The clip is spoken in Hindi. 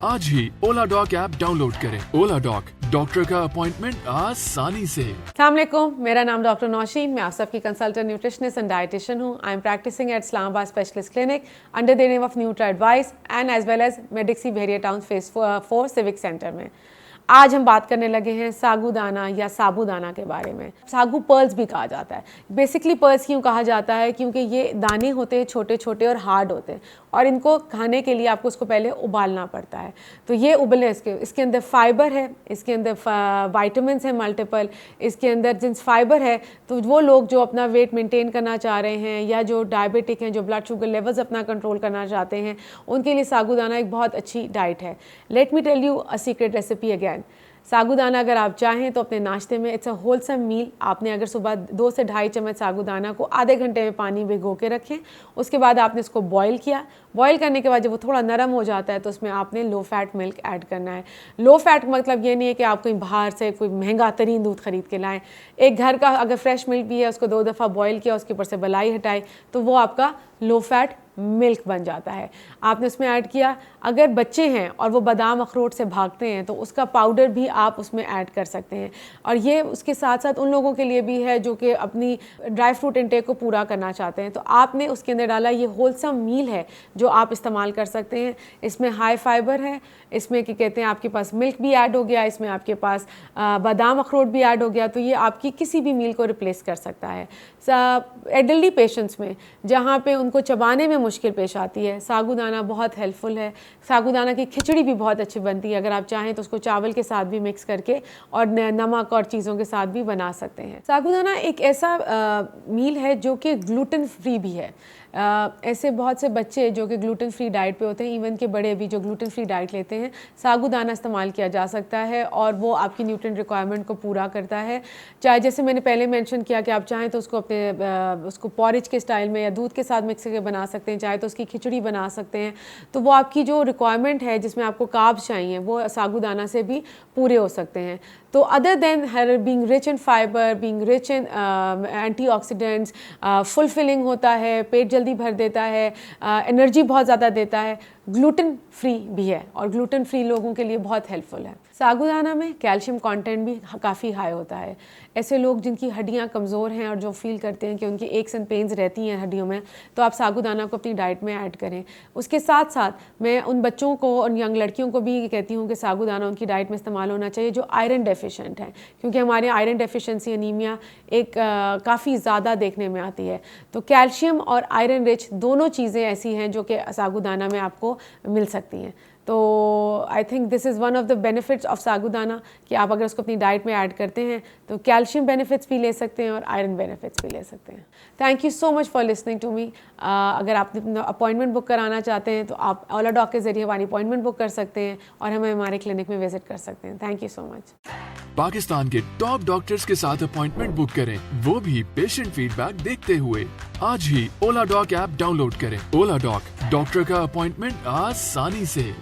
आज ही ओला डॉक ऐप डाउनलोड करें। ओला डॉक, डॉक्टर का अपॉइंटमेंट आसानी से। अस्सलाम वालेकुम, मेरा नाम डॉक्टर नौशीन, मैं आप सबकी कंसल्टेंट न्यूट्रिशनिस्ट एंड डाइटिशियन हूँ। I am practising at Islamabad specialist clinic under the name of Nutra Advice and as well as Medixi Bahria Town Phase 4 Civic Centre में। आज हम बात करने लगे हैं सागूदाना या साबूदाना के बारे में। सागू पर्ल्स भी कहा जाता है। बेसिकली पर्ल्स क्यों कहा जाता है? क्योंकि ये दाने होते हैं छोटे छोटे और हार्ड होते हैं और इनको खाने के लिए आपको उसको पहले उबालना पड़ता है। तो ये उबले इसके अंदर फाइबर है, इसके अंदर वाइटामिन है मल्टीपल, इसके अंदर जिन्स फाइबर है। तो वो लोग जो अपना वेट मेंटेन करना चाह रहे हैं या जो डायबिटिक हैं, जो ब्लड शुगर लेवल्स अपना कंट्रोल करना चाहते हैं, उनके लिए सागूदाना एक बहुत अच्छी डाइट है। Let me tell you a secret recipe again. सागूदाना अगर आप चाहें तो अपने नाश्ते में इट्स अ होलसम मील। आपने अगर सुबह 2 से ढाई चम्मच सागूदाना को आधे घंटे में पानी भिगो के रखें, उसके बाद आपने इसको बॉईल किया। बॉईल करने के बाद जब वो थोड़ा नरम हो जाता है तो उसमें आपने लो फैट मिल्क ऐड करना है। लो फैट मतलब ये नहीं है कि आप कहीं बाहर से कोई महंगा तरीन दूध खरीद के लाएं। एक घर का अगर फ्रेश मिल्क भी है, उसको 2 दफ़ा बॉईल किया, उसके ऊपर से बलाई हटाई, तो वो आपका लो फैट मिल्क बन जाता है। आपने उसमें ऐड किया। अगर बच्चे हैं और वो बादाम अखरोट से भागते हैं तो उसका पाउडर भी आप उसमें ऐड कर सकते हैं। और ये उसके साथ साथ उन लोगों के लिए भी है जो कि अपनी ड्राई फ्रूट इंटेक को पूरा करना चाहते हैं। तो आपने उसके अंदर डाला, ये होलसम मील है जो आप इस्तेमाल कर सकते हैं। इसमें हाई फाइबर है, इसमें क्या कहते हैं, आपके पास मिल्क भी ऐड हो गया, इसमें आपके पास बादाम अखरोट भी ऐड हो गया। तो ये आपकी किसी भी मील को रिप्लेस कर सकता है। एडल्टी पेशेंट्स में जहाँ पे उनको चबाने में मुश्किल पेश आती है, सागूदाना बहुत हेल्पफुल है। सागूदाना की खिचड़ी भी बहुत अच्छी बनती है। अगर आप चाहें तो उसको चावल के साथ भी मिक्स करके और नमक और चीज़ों के साथ भी बना सकते हैं। सागूदाना एक ऐसा मील है जो कि ग्लूटेन फ्री भी है। ऐसे बहुत से बच्चे जो कि ग्लूटेन फ्री डाइट पे होते हैं, इवन के बड़े भी जो ग्लूटेन फ्री डाइट लेते हैं, सागूदाना इस्तेमाल किया जा सकता है और वो आपकी न्यूट्रिएंट रिक्वायरमेंट को पूरा करता है। चाहे जैसे मैंने पहले मेंशन किया कि आप चाहें तो उसको उसको पॉरेज के स्टाइल में या दूध के साथ मिक्स करके बना सकते हैं, चाहे तो उसकी खिचड़ी बना सकते हैं। तो वो आपकी जो रिक्वायरमेंट है जिसमें आपको कार्ब्स चाहिए वो सागूदाना से भी पूरे हो सकते हैं। तो other than her being rich in fibre, being rich in antioxidants, fulfilling होता है, पेट जल्दी भर देता है, एनर्जी बहुत ज़्यादा देता है, ग्लूटेन फ्री भी है और ग्लूटेन फ्री लोगों के लिए बहुत हेल्पफुल है। सागूदाना में कैल्शियम कंटेंट भी काफ़ी हाई होता है। ऐसे लोग जिनकी हड्डियां कमज़ोर हैं और जो फील करते हैं कि उनकी एक्स एंड पेन्स रहती हैं हड्डियों में, तो आप सागूदाना को अपनी डाइट में ऐड करें। उसके साथ साथ मैं उन बच्चों को और यंग लड़कियों को भी कहती हूँ कि सागूदाना उनकी डाइट में इस्तेमाल होना चाहिए जो आयरन डेफिशिएंट हैं, क्योंकि हमारे आयरन डेफिशिएंसी एनीमिया एक काफ़ी ज़्यादा देखने में आती है। तो कैल्शियम और आयरन रिच दोनों चीज़ें ऐसी हैं जो कि सागूदाना में आपको मिल सकती हैं। तो I think this is one of the benefits of सागूदाना कि आप अगर उसको अपनी डाइट में ऐड करते हैं तो कैल्शियम बेनिफिट्स भी ले सकते हैं और आयरन बेनिफिट्स भी ले सकते हैं। Thank you so much for listening to me. अगर आप अपना अपॉइंटमेंट बुक कराना चाहते हैं तो आप ओला डॉक के ज़रिए हमारी अपॉइंटमेंट बुक कर सकते हैं और हमें हमारे क्लिनिक में विजिट कर सकते हैं। Thank you so much. Pakistan के टॉप डॉक्टर्स के साथ अपॉइंटमेंट बुक करें, वो भी पेशेंट फीडबैक देखते हुए। आज ही ओला डॉक ऐप डाउनलोड करें। ओला डॉक, डॉक्टर का अपॉइंटमेंट आसानी से।